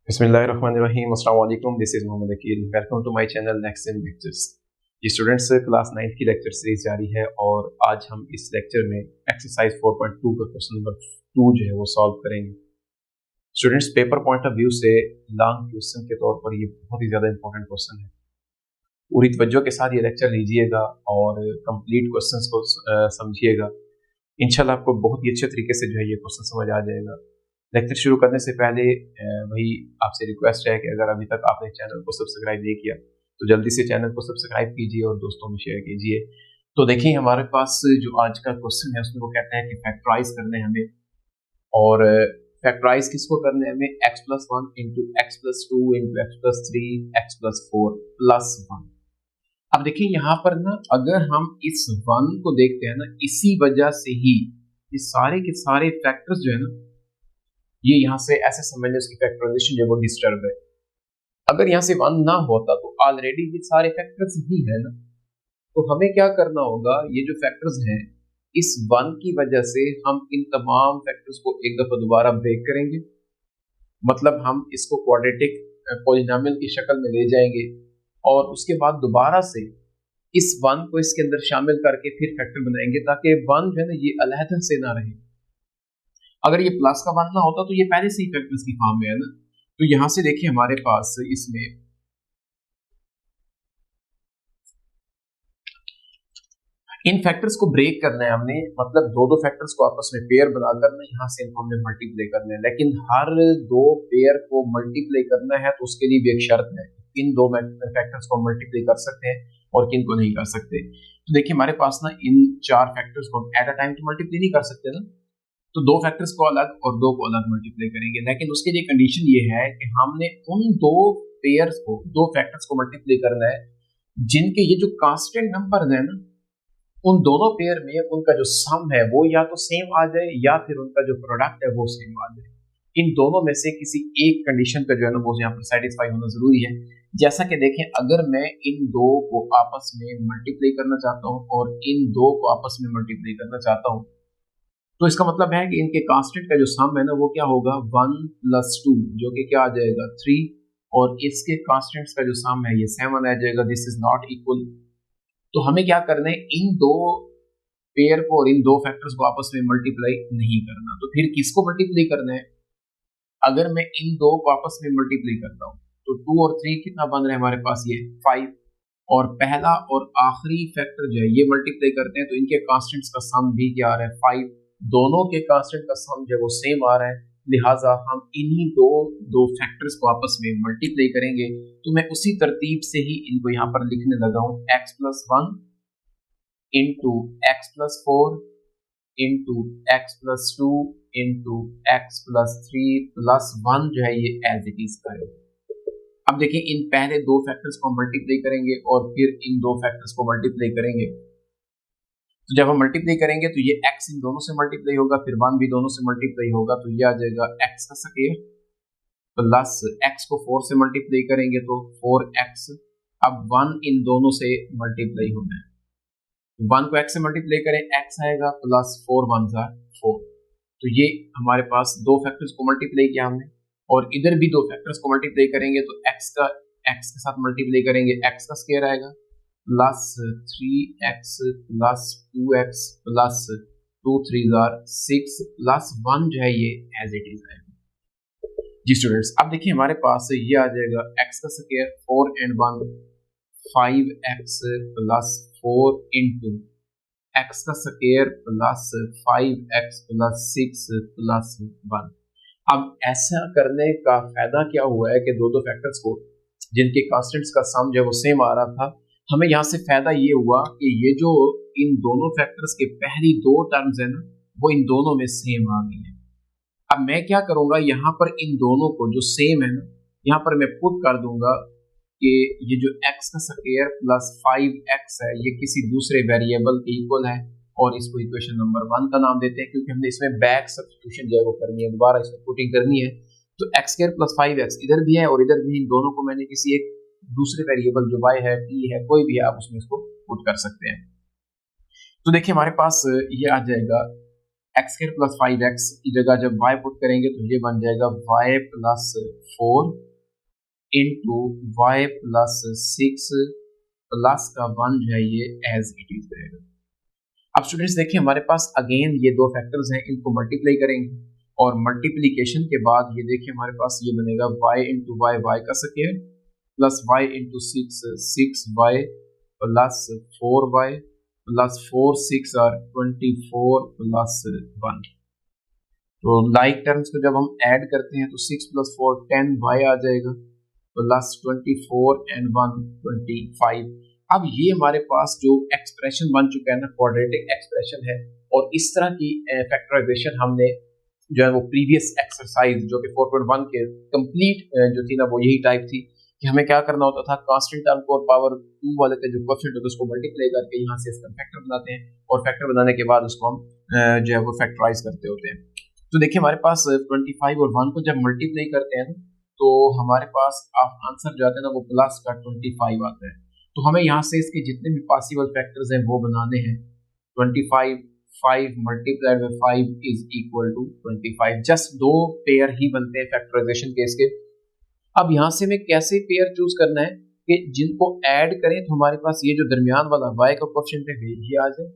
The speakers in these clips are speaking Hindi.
बिस्मिल्लाहिर्रहमानिर्रहीम अस्सलाम वालेकुम। This is Mohammad Aqeel. Welcome to my channel next in lectures. ये स्टूडेंट्स क्लास 9 की लेक्चर सीरीज जारी है और आज हम इस लेक्चर में एक्सरसाइज 4.2 का क्वेश्चन नंबर 2 जो है वो सॉल्व करेंगे। Students, paper point of view से लॉन्ग क्वेश्चन के तौर पर ये बहुत ही ज़्यादा इंपॉर्टेंट क्वेश्चन है। पूरी तवज्जो के साथ ये लेक्चर लीजिएगा और कंप्लीट क्वेश्चंस को समझिएगा। इंशाल्लाह आपको बहुत ही अच्छे तरीके से जो है ये क्वेश्चन समझ आ जाएगा। लेक्चर शुरू करने से पहले वही आपसे रिक्वेस्ट है कि अगर अभी तक आपने चैनल को सब्सक्राइब नहीं किया तो जल्दी से चैनल को सब्सक्राइब कीजिए और दोस्तों में शेयर कीजिए। तो देखिए, हमारे पास जो आज का क्वेश्चन है उसमें वो कहते हैं कि फैक्टराइज करने हमें, और फैक्टराइज किसको करने हमें, x+1 into x+2 into x+3 x+4 +1। अब देखिए यहाँ पर ना, अगर हम इस 1 को देखते हैं ना, इसी वजह से ही ये सारे के सारे फैक्टर्स जो है ना, ये यहाँ से ऐसे समझ लें उसकी फैक्टराइजेशन जो है वो डिस्टर्ब है। अगर यहाँ से 1 ना होता तो ऑलरेडी ये सारे फैक्टर्स ही है ना, तो हमें क्या करना होगा, ये जो फैक्टर्स हैं इस 1 की वजह से हम इन तमाम फैक्टर्स को एक दफा दोबारा ब्रेक करेंगे। मतलब हम इसको क्वाड्रेटिक पॉलिनोमियल की शक्ल में ले जाएंगे और उसके बाद दोबारा से इस 1 को इसके अंदर शामिल करके फिर फैक्टर बनाएंगे, ताकि 1 जो है ना ये अलहदा से ना रहे। अगर ये प्लस का 1 ना होता तो ये पहले से ही फैक्टर्स की फॉर्म में है ना। तो यहां से देखिए हमारे पास इसमें इन फैक्टर्स को ब्रेक करना है हमने, मतलब दो दो फैक्टर्स को आपस में पेयर बना करना है, यहाँ से इनको हमने मल्टीप्लाई करना है। लेकिन हर दो पेयर को मल्टीप्लाई करना है तो उसके लिए भी एक शर्त है, इन दो फैक्टर्स को मल्टीप्लाई कर सकते हैं और किन को नहीं कर सकते। तो देखिए हमारे पास ना इन 4 फैक्टर्स को एट अ टाइम तो मल्टीप्लाई नहीं कर सकते ना, तो दो फैक्टर्स को अलग और दो को अलग मल्टीप्लाई करेंगे। लेकिन उसके लिए कंडीशन ये है कि हमने उन दो पेयर्स को, दो फैक्टर्स को मल्टीप्लाई करना है जिनके ये जो कांस्टेंट नंबर है ना, उन दोनों पेयर में उनका जो सम है वो या तो सेम आ जाए या फिर उनका जो प्रोडक्ट है वो सेम आ जाए। इन दोनों में से किसी एक कंडीशन का जो है ना वो यहाँ पर सेटिस्फाई होना जरूरी है। जैसा कि देखें, अगर मैं इन दो को आपस में मल्टीप्लाई करना चाहता हूँ और इन दो को आपस में मल्टीप्लाई करना चाहता हूँ, तो इसका मतलब है कि इनके कांस्टेंट का जो सम है ना वो क्या होगा, 1 + 2 जो कि क्या आ जाएगा 3, और इसके कांस्टेंट्स का जो सम है ये 7 आ जाएगा। This is not equal. तो हमें क्या करना है, इन दो पेयर को और इन दो फैक्टर्स को आपस में मल्टीप्लाई नहीं करना। तो फिर किसको मल्टीप्लाई करना है, अगर मैं इन दो को आपस में मल्टीप्लाई करता हूँ तो 2 और 3 कितना बन रहा है हमारे पास, ये 5, और पहला और आखिरी फैक्टर जो है ये मल्टीप्लाई करते हैं तो इनके कांस्टेंट्स का सम भी क्या आ रहा है, 5। दोनों के कांस्टेंट का सम जो है वो सेम आ रहा है, लिहाजा हम इन्हीं दो फैक्टर्स को आपस में मल्टीप्लाई करेंगे। तो मैं उसी तरतीब से ही इनको यहाँ पर लिखने लगा हूँ, x+1 into x+4 into x+2 into x+3 +1 जो है ये एज इट इज करेगा। अब देखिए, इन पहले दो फैक्टर्स को मल्टीप्लाई करेंगे और फिर इन दो फैक्टर्स को मल्टीप्लाई करेंगे। तो जब हम मल्टीप्लाई करेंगे तो ये x इन दोनों से मल्टीप्लाई होगा, फिर 1 भी दोनों से मल्टीप्लाई होगा, तो ये आ जाएगा x का स्क्वायर प्लस x को 4 से मल्टीप्लाई करेंगे तो 4x। अब 1 इन दोनों से मल्टीप्लाई होना है, 1 को x से मल्टीप्लाई करें x आएगा प्लस 4 1 4। तो ये हमारे पास दो फैक्टर्स को मल्टीप्लाई किया हमने, और इधर भी दो फैक्टर्स को मल्टीप्लाई करेंगे तो x के साथ मल्टीप्लाई करेंगे, x का स्क्वायर आएगा plus 3x plus 2x plus 2 3 6 plus 1 जो है ये एज इट इज आएगा। जी स्टूडेंट्स, अब देखिए हमारे पास ये आ जाएगा x का square 4 and 1 5x plus 4 into x का square plus 5x plus 6 plus 1। अब ऐसा करने का फायदा क्या हुआ है कि दो दो फैक्टर्स को जिनके कांस्टेंट्स का सम जो है वो सेम आ रहा था, हमें यहाँ से फायदा ये हुआ कि ये जो इन दोनों फैक्टर्स के पहली दो टर्म्स है ना वो इन दोनों में सेम आ गई है। अब मैं क्या करूंगा, यहाँ पर इन दोनों को जो सेम है ना, यहाँ पर मैं पुट कर दूंगा कि ये जो x का स्क्वायर प्लस 5x है ये किसी दूसरे वेरिएबल के इक्वल है, और इसको इक्वेशन नंबर 1 का नाम देते हैं क्योंकि हमने इसमें बैक सब्स्टिट्यूशन जो है वो करनी है, दोबारा इसमें पुटिंग करनी है। तो x² प्लस 5x इधर भी है और इधर भी, इन दोनों को मैंने किसी एक दूसरे वेरिएबल जो y है t है कोई भी है आप उसमें इसको पुट कर सकते हैं। तो देखिए हमारे पास ये आ जाएगा एक्स स्क्वायर प्लस 5x की जगह जब y पुट करेंगे तो ये बन जाएगा y plus 4 into y plus 6 plus का 1 जो है ये एज इट इज रहेगा। अब स्टूडेंट्स देखिए हमारे पास अगेन ये दो फैक्टर्स हैं, इनको मल्टीप्लाई करेंगे और मल्टीप्लीकेशन के बाद ये देखिए हमारे पास ये बनेगा y इंटू वाई वाई का square plus y into 6 plus 4y plus 4 6 are 24 plus 1। तो लाइक टर्म्स को जब हम ऐड करते हैं तो 6 प्लस 4 10y आ जाएगा प्लस 24 एंड 1 25। अब ये हमारे पास जो एक्सप्रेशन बन चुका है ना, क्वाड्रेटिक एक्सप्रेशन है। और इस तरह की फैक्टराइजेशन हमने जो है वो प्रीवियस एक्सरसाइज जो कि 4.1 के कंप्लीट जो थी ना वो यही टाइप थी कि हमें क्या करना होता था, कांस्टेंट टर्म को और पावर 2 वाले का जो कोएफिशिएंट होता है उसको मल्टीप्लाई करके यहाँ से इसका फैक्टर बनाते हैं और फैक्टर बनाने के बाद उसको हम जो है वो फैक्टराइज करते होते हैं। तो देखिए हमारे पास 25 और 1 को जब मल्टीप्लाई करते हैं तो हमारे पास आंसर जो आता है ना वो प्लस का 25 आता है। तो हमें यहाँ से इसके जितने भी पॉसिबल फैक्टर्स हैं वो बनाने हैं। 25 5 multiplied by 5 is equal to 25। Just दो पेयर ही बनते हैं फैक्टराइजेशन के इसके। अब यहाँ से हमें कैसे पेयर चूज करना है कि जिनको ऐड करें तो हमारे पास ये जो दरमियान वाला y का कोएफिशिएंट है ये आ जाए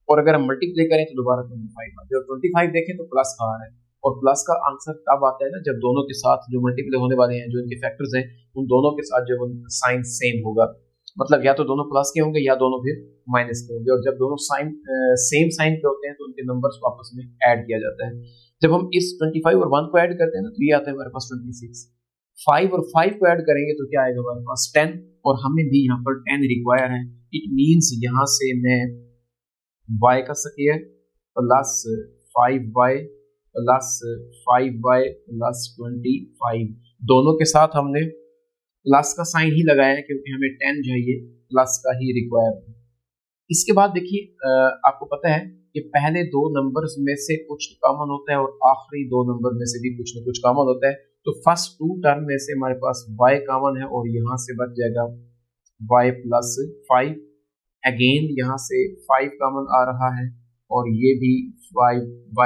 और अगर हम मल्टीप्लाई करें तो दोबारा 25 आ जाए। और 25 देखें तो प्लस का आ रहा है और प्लस का आंसर तब आता है ना जब दोनों के साथ जो मल्टीप्लाई होने वाले हैं जो इनके फैक्टर्स हैं उन दोनों के साथ जो साइन सेम होगा। मतलब या तो दोनों प्लस के होंगे या दोनों फिर माइनस के होंगे। और जब दोनों साइन सेम साइन के होते हैं तो उनके नंबर्स को आपस में ऐड किया जाता है। जब हम इस 25 और 1 को ऐड करते हैं ना तो ये आता है हमारे पास 26। 5 और 5 को ऐड करेंगे तो क्या आएगा हमारे पास 10 और हमें भी यहाँ पर 10 रिक्वायर है। इट मीन्स यहाँ से मैं y का square plus 5y plus 5y plus 25 दोनों के साथ हमने प्लस का साइन ही लगाया है क्योंकि हमें 10 जो है ये प्लस का ही रिक्वायर है। इसके बाद देखिए आपको पता है कि पहले दो नंबर्स में से कुछ कॉमन होता है और आखिरी दो नंबर में से भी कुछ ना कुछ कॉमन होता है। तो फर्स्ट टू टर्म में से हमारे पास y कॉमन है और यहाँ से बच जाएगा y प्लस 5। अगेन यहाँ से 5 कॉमन आ रहा है और ये भी y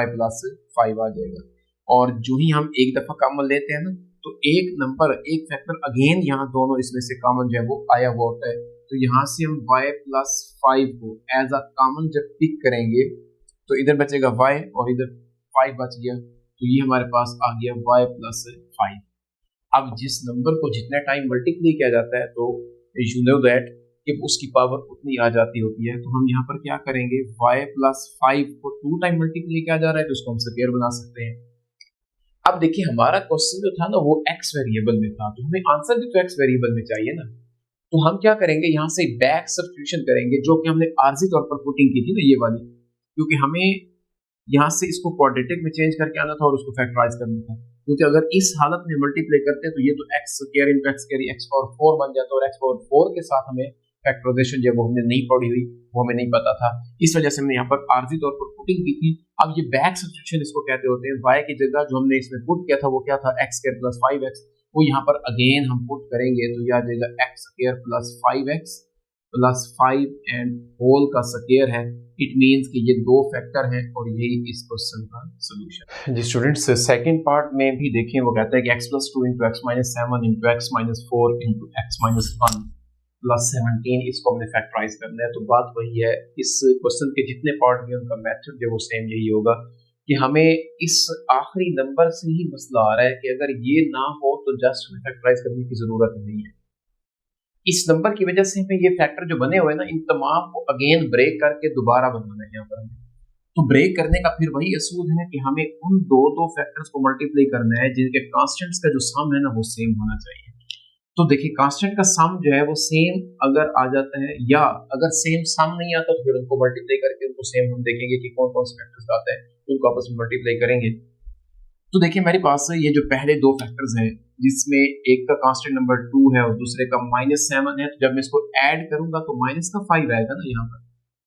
प्लस 5 आ जाएगा। और जो ही हम एक दफा कॉमन लेते हैं ना तो एक नंबर एक फैक्टर अगेन यहाँ दोनों इसमें से कॉमन जो है वो आया हुआ होता है। तो यहाँ से हम y प्लस 5 को एज अ कॉमन जब पिक करेंगे तो इधर बचेगा y और इधर 5 बच गया तो ये हमारे पास आ गया y प्लस 5। अब जिस नंबर को जितने टाइम मल्टीप्लाई किया जाता है तो यू नो दैट कि उसकी पावर उतनी आ जाती होती है। तो हम यहाँ पर क्या करेंगे, y प्लस 5 को 2 टाइम मल्टीप्लाई किया जा रहा है तो उसको हम स्क्वायर बना सकते हैं। अब देखिए हमारा क्वेश्चन जो था ना वो x वेरिएबल में था तो हमें आंसर भी तो x वेरिएबल में चाहिए ना। तो हम क्या करेंगे, यहाँ से बैक सब्स्टिट्यूशन करेंगे जो कि हमने आर्जी तौर पर पुटिंग की थी ना ये वाली, क्योंकि हमें यहाँ से इसको क्वाड्रेटिक में चेंज करके आना था और उसको फैक्टराइज करना था। क्योंकि अगर इस हालत में मल्टीप्लाई करते तो ये तो x square into x square x power 4 बन जाता और x पावर 4 के साथ हमें फैक्टराइजेशन जो हमने नहीं पढ़ी हुई वो हमें नहीं पता था, इस वजह से हमने यहाँ पर आर्जी तौर पर पुटिंग की थी। अब ये बैक सब्स्टिट्यूशन इसको कहते होते हैं। y की जगह जो हमने इसमें पुट किया था वो क्या था, x स्क्वायर प्लस 5x, वो यहाँ पर अगेन हम पुट करेंगे तो यह आ जाएगा x square plus 5x plus 5 and whole का स्क्वायर है। इट मींस कि ये दो फैक्टर हैं और यही इस क्वेश्चन का सॉल्यूशन। जी स्टूडेंट्स सेकंड पार्ट में भी देखें, वो कहता है कि x plus 2 into x minus 7 into x minus 4 into x minus 1 plus 17 इसको हमने फैक्टराइज करना है। तो बात वही है, इस क्वेश्चन के जितने पार्ट भी उनका मेथड जो वो सेम यही होगा कि हमें इस आखिरी नंबर से ही मसला आ रहा है कि अगर ये ना हो तो जस्ट फैक्टराइज करने की जरूरत नहीं है। इस नंबर की वजह से हमें ये फैक्टर जो बने हुए ना इन तमाम को अगेन ब्रेक करके दोबारा बनाना है यहाँ पर हमें। तो ब्रेक करने का फिर वही असूल है कि हमें उन दो फैक्टर्स को मल्टीप्लाई करना है जिनके कांस्टेंट्स का जो सम है ना वो सेम होना चाहिए। तो देखिए कांस्टेंट का सम जो है वो सेम अगर आ जाता है या अगर सेम सम नहीं आता तो फिर उनको मल्टीप्लाई करके उनको सेम हम देखेंगे कि कौन कौन से फैक्टर्स आते हैं उनको आपस में मल्टीप्लाई करेंगे। तो देखिए मेरे पास ये जो पहले दो फैक्टर्स हैं जिसमें एक का कांस्टेंट नंबर 2 है और दूसरे का -7 है, तो जब मैं इसको ऐड करूंगा तो माइनस का 5 आएगा ना यहाँ पर।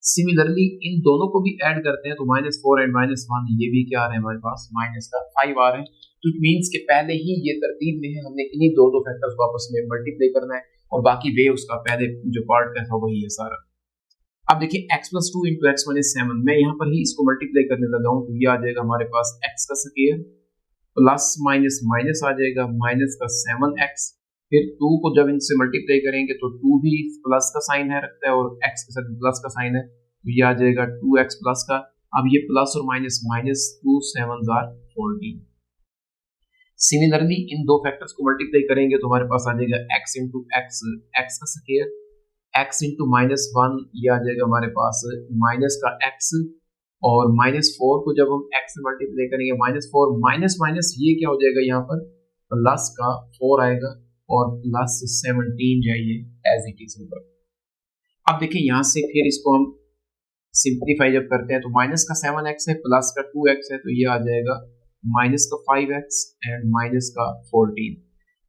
सिमिलरली इन दोनों को भी ऐड करते हैं तो -4 एंड -1 ये भी क्या आ रहा है हमारे पास माइनस का 5 आ रहा है। तो इट मींस कि पहले ही ये तरतीब में है, हमने इन्हीं दो फैक्टर्स को आपस में मल्टीप्लाई करना है और बाकी वे उसका पहले जो पार्ट का था वही है सारा। अब देखिए x plus two into x minus seven, मैं यहाँ पर ही इसको मल्टीप्लाई करने लगा हूँ, तो ये आ जाएगा हमारे पास x का स्क्वायर प्लस माइनस माइनस आ जाएगा माइनस का 7x, फिर 2 को जब इनसे मल्टीप्लाई करेंगे तो 2 भी प्लस का साइन है रखता है और x के साथ प्लस का साइन है, तो ये आ जाएगा 2x प्लस का। अब ये प्लस और माइनस माइनस 2 7 14। सिमिलरली इन दो फैक्टर्स को मल्टीप्लाई करेंगे तो हमारे पास आ जाएगा x इंटू एक्स, एक्स का square, x into minus one, ये आ जाएगा हमारे पास माइनस का x, और माइनस 4 को जब हम x से मल्टीप्लाई करेंगे माइनस 4 माइनस माइनस ये क्या हो जाएगा यहाँ पर प्लस का 4 आएगा और प्लस 17 जाइए एज इट इज होगा। अब देखिए यहाँ से फिर इसको हम सिंप्लीफाई जब करते हैं तो माइनस का 7x है प्लस का 2x है, तो ये आ जाएगा माइनस का 5x एंड माइनस का 14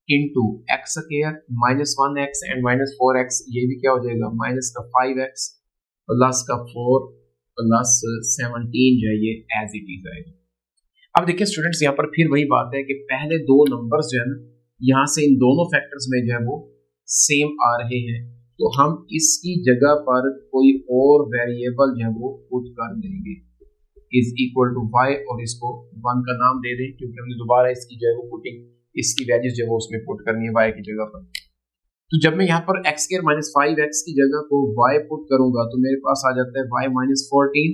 into x square minus 1x and minus 4x, ये भी क्या हो जाएगा माइनस का 5x प्लस का 4 प्लस 17 जो है ये एज इट इज आएगा। अब देखिए स्टूडेंट्स यहाँ पर फिर वही बात है कि पहले दो नंबर्स जो है ना यहाँ से इन दोनों फैक्टर्स में जो है वो सेम आ रहे हैं, तो हम इसकी जगह पर कोई और वेरिएबल जो है वो पुट कर देंगे इज इक्वल टू y और इसको 1 का नाम दे दें, क्योंकि हमने दोबारा इसकी जो है वो पुटिंग इसकी वैल्यूज जो है वो उसमें पुट करनी है y की जगह पर। तो जब मैं यहाँ पर एक्स स्क्वायर माइनस 5x की जगह को y पुट करूंगा तो मेरे पास आ जाता है y minus 14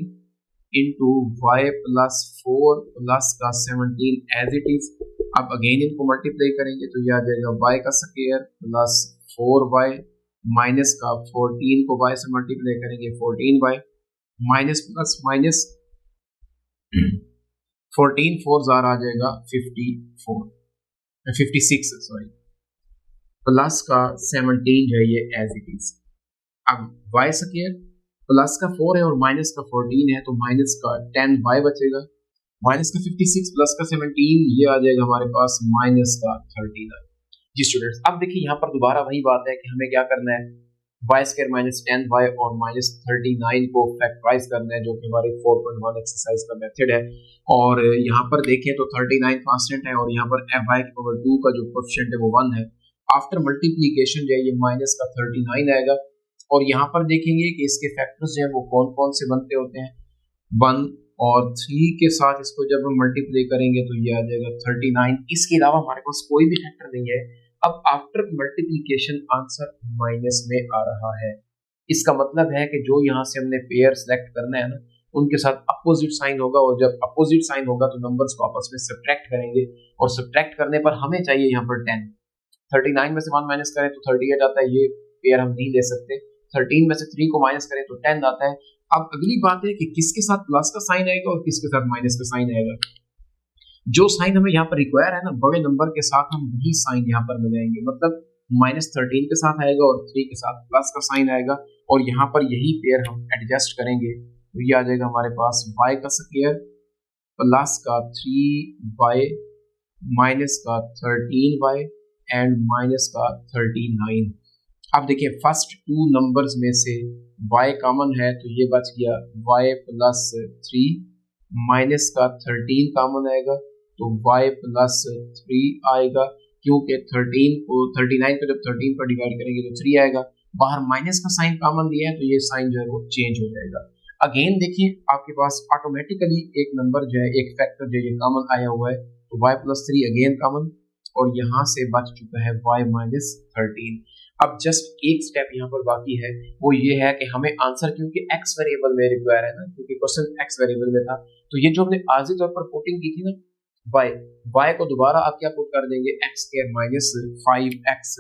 into y plus 4 plus का 17 एज इट इज। अब अगेन इनको मल्टीप्लाई करेंगे तो ये आ जाएगा y का स्क्वायर प्लस 4y माइनस का 14 को y से मल्टीप्लाई करेंगे 14y माइनस प्लस माइनस 14 4 जार आ जाएगा 56 सॉरी प्लस का 17 जो है ये एज इट इज। अब y स्क्वायर प्लस का 4 है और माइनस का 14 है तो माइनस का 10y बचेगा, माइनस का 56 प्लस का 17 ये आ जाएगा हमारे पास माइनस का 39। जी स्टूडेंट्स अब देखिए यहाँ पर दोबारा वही बात है कि हमें क्या करना है वाई स्क्वायर माइनस 10y और माइनस 39 को फैक्टराइज करना है, जो कि हमारी 4.1 एक्सरसाइज का मेथड है। और यहाँ पर देखें तो 39 कांस्टेंट है और यहाँ पर y की पावर 2 का जो कोएफिशिएंट है वो 1 है। आफ्टर मल्टीप्लिकेशन जो है ये माइनस का 39 आएगा और यहाँ पर देखेंगे कि इसके फैक्टर्स जो है वो कौन कौन से बनते होते हैं, 1 और 3 के साथ इसको जब हम मल्टीप्लाई करेंगे तो ये आ जाएगा 39। इसके अलावा हमारे पास कोई भी फैक्टर नहीं है। अब आफ्टर मल्टीप्लिकेशन आंसर माइनस में आ रहा है, इसका मतलब है कि जो यहाँ से हमने पेयर सेलेक्ट करना है ना उनके साथ अपोजिट साइन होगा और जब अपोजिट साइन होगा तो नंबर्स को आपस में सब्ट्रैक्ट करेंगे और सब्ट्रैक्ट करने पर हमें चाहिए यहाँ पर 10। 39 में से 1 माइनस करें तो 38 आता है, ये पेयर हम नहीं ले सकते। 13 में से 3 को माइनस करें तो 10 आता है। अब अगली बात है कि किसके साथ प्लस का साइन आएगा और किसके साथ माइनस का साइन आएगा। जो साइन हमें यहाँ पर रिक्वायर है ना बड़े नंबर के साथ हम वही साइन यहाँ पर मिलाएंगे, मतलब माइनस 13 के साथ आएगा और 3 के साथ प्लस का साइन आएगा और यहाँ पर यही पेयर हम एडजस्ट करेंगे तो ये आ जाएगा हमारे पास y का स्क्वायर प्लस का 3y माइनस का 13y एंड माइनस का 39। अब देखिए फर्स्ट टू नंबर्स में से y कॉमन है तो ये बच गया y प्लस 3 माइनस का 13 कॉमन आएगा तो y प्लस 3 आएगा, क्योंकि 13 को 39 को जब 13 पर डिवाइड करेंगे तो 3 आएगा। बाहर माइनस का साइन कॉमन दिया है तो ये साइन जो है वो चेंज हो जाएगा। अगेन देखिए आपके पास ऑटोमेटिकली एक नंबर जो है एक फैक्टर जो ये कॉमन आया हुआ है तो y प्लस 3 अगेन कॉमन और यहाँ से बच चुका है y माइनस 13। अब जस्ट एक स्टेप यहाँ पर बाकी है, वो ये है कि हमें आंसर क्योंकि x वेरिएबल में रिक्वायर है ना, क्योंकि क्वेश्चन x वेरिएबल में था तो ये जो हमने आर्जी तौर पर पुटिंग की थी ना y को दोबारा आप क्या पुट कर देंगे x स्क्वायर माइनस 5x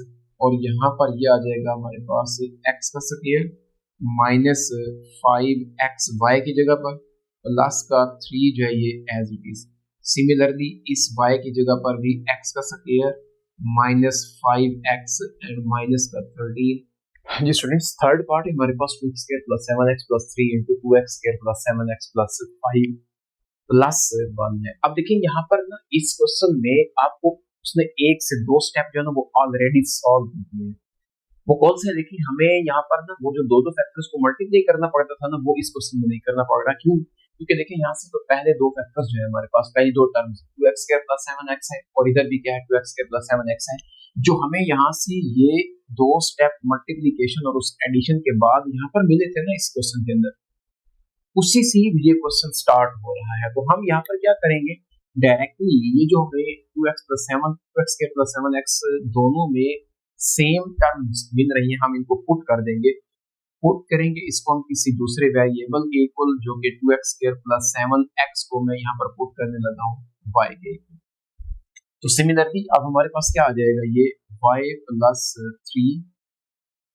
और यहाँ पर ये आ जाएगा हमारे पास x का स्क्वायर माइनस 5x y की जगह पर प्लस का 3 जो है ये एज इट इज। सिमिलरली इस y की जगह पर भी x का square minus 5x and minus का 13। जी स्टूडेंट्स थर्ड पार्ट है हमारे पास 2x square plus 7x plus 3 into 2x square plus 7x plus 5 plus 1 है। अब देखिए यहाँ पर ना इस क्वेश्चन में आपको उसने 1 से 2 स्टेप जो है ना वो ऑलरेडी सॉल्व किए हैं। वो कौन से देखिए हमें यहाँ पर ना वो जो दो फैक्टर्स को मल्टीप्लाई करना पड़ता था ना वो इस क्वेश्चन में नहीं करना पड़ रहा। क्यों? क्योंकि देखिए यहाँ से तो पहले दो फैक्टर्स जो है हमारे पास, पहली दो टर्म्स 2x² + 7x है और इधर भी क्या है 2x² + 7x है, जो हमें यहाँ से ये दो स्टेप मल्टीप्लीकेशन और उस एडिशन के बाद यहाँ पर मिले थे ना इस क्वेश्चन के अंदर, उसी से ही ये क्वेश्चन स्टार्ट हो रहा है। तो हम यहाँ पर क्या करेंगे, डायरेक्टली ये जो हमें 2x + 7x दोनों में सेम टर्म्स मिल रही है, हम इनको पुट कर देंगे। पुट करेंगे इसको हम किसी दूसरे वेरिएबल के इक्वल, जो कि 2x² + 7x को मैं यहाँ पर पुट करने लगा हूँ y के इक्वल। तो सिमिलरली अब हमारे पास क्या आ जाएगा, ये y + 3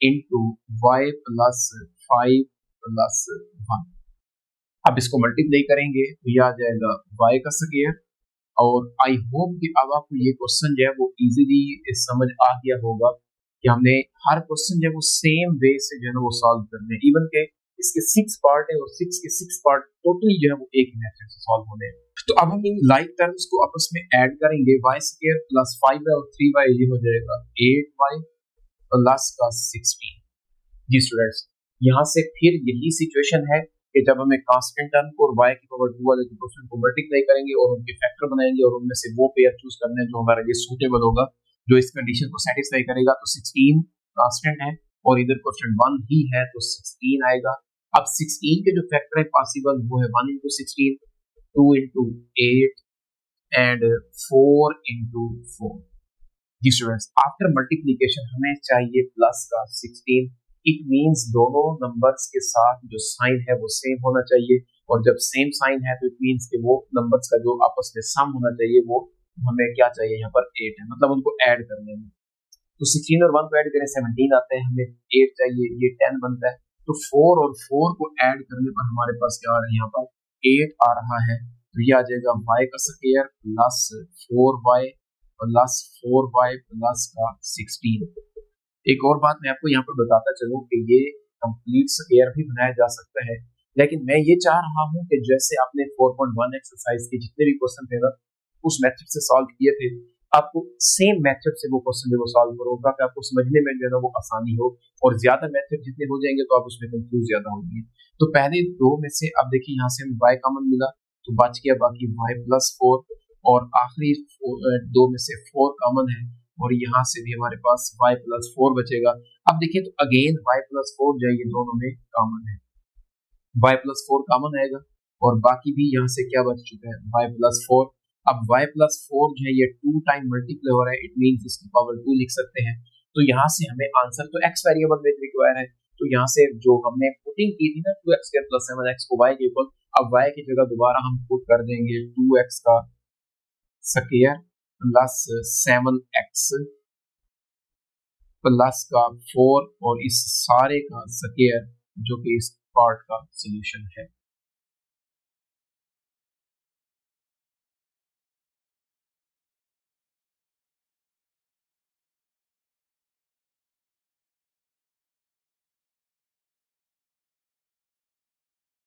इंटू y + 5 + 1। अब इसको मल्टीप्लाई करेंगे तो ये आ जाएगा y का स्क्वायर। और आई होप कि अब आपको ये क्वेश्चन जो है वो इजीली समझ आ गया होगा कि हमने हर क्वेश्चन जो है वो सेम वे से जो है वो सॉल्व करने हैं। इवन के इसके 6 पार्ट है और 6 के 6 पार्ट टोटली जो है वो एक ही मेथड से सॉल्व होने हैं। तो अब हम इन लाइक टर्म्स को आपस में ऐड करेंगे, y² + 5y और 3y, ये हो जाएगा 8y + 16। जी स्टूडेंट्स, यहाँ से फिर यही सिचुएशन है कि जब हमें कांस्टेंट टर्म को और y की पावर 2 वाले क्वेश्चन को मल्टीप्लाई करेंगे और उनके फैक्टर बनाएंगे और उनमें से वो पेयर चूज करना है जो हमारे लिए सूटेबल होगा, जो इस कंडीशन को सेटिस्फाई करेगा। तो 16 कांस्टेंट है और इधर क्वेश्चन 1 ही है तो 16 आएगा। अब 16 के जो फैक्टर है पॉसिबल वो है 1 × 16, 2 × 8 एंड 4 × 4। जी स्टूडेंट्स, आफ्टर मल्टीप्लीकेशन हमें चाहिए प्लस का 16। इट मींस दोनों नंबर्स के साथ जो साइन है वो सेम होना चाहिए, और जब सेम साइन है तो इट मींस कि वो नंबर्स का जो आपस में सम होना चाहिए वो हमें क्या चाहिए, यहाँ पर 8 है, मतलब उनको ऐड करने में। तो 16 और 1 को ऐड करें 17 आता है, हमें 8 चाहिए, ये 10 बनता है। तो 4 और 4 को ऐड करने पर हमारे पास क्या आ रहा है, यहाँ पर 8 आ रहा है। तो ये आ जाएगा y का स्क्वायर + 4y + 4y + का 16। एक और बात मैं आपको यहाँ पर बताता चलूं कि ये कंप्लीट स्क्वायर भी बनाया जा सकता है, लेकिन मैं ये चाह रहा हूँ कि जैसे आपने 4.1 एक्सरसाइज के जितने भी क्वेश्चन थे ना उस मेथड से सॉल्व किए थे, आपको सेम मेथड से वो क्वेश्चन जो सॉल्व करो ताकि आपको समझने में जो है ना वो आसानी हो। और ज्यादा मेथड जितने हो जाएंगे तो आप उसमें कंफ्यूज ज्यादा होंगे। तो पहले दो में से अब देखिए यहाँ से हमें y कॉमन मिला तो बच गया बाकी y + 4, और आखिरी दो में से 4 कॉमन है और यहाँ से भी हमारे पास y + 4 बचेगा। अब देखिए तो अगेन y + 4 जो है ये दोनों में कॉमन है, y + 4 कॉमन आएगा और बाकी भी यहाँ से क्या बच चुका है y + 4। अब y + 4 जो है ये 2 टाइम मल्टीप्लाई हो रहा है, इट मींस इसकी पावर 2 लिख सकते हैं। तो यहाँ से हमें आंसर तो x वेरिएबल में रिक्वायर है, तो यहाँ से जो हमने पुटिंग की थी ना 2x² + 7x को y के इक्वल, अब y की जगह दोबारा हम पुट कर देंगे 2x का स्क्वायर + 7x प्लस का 4 और इस सारे का स्क्वायर जो कि इस पार्ट का सॉल्यूशन है।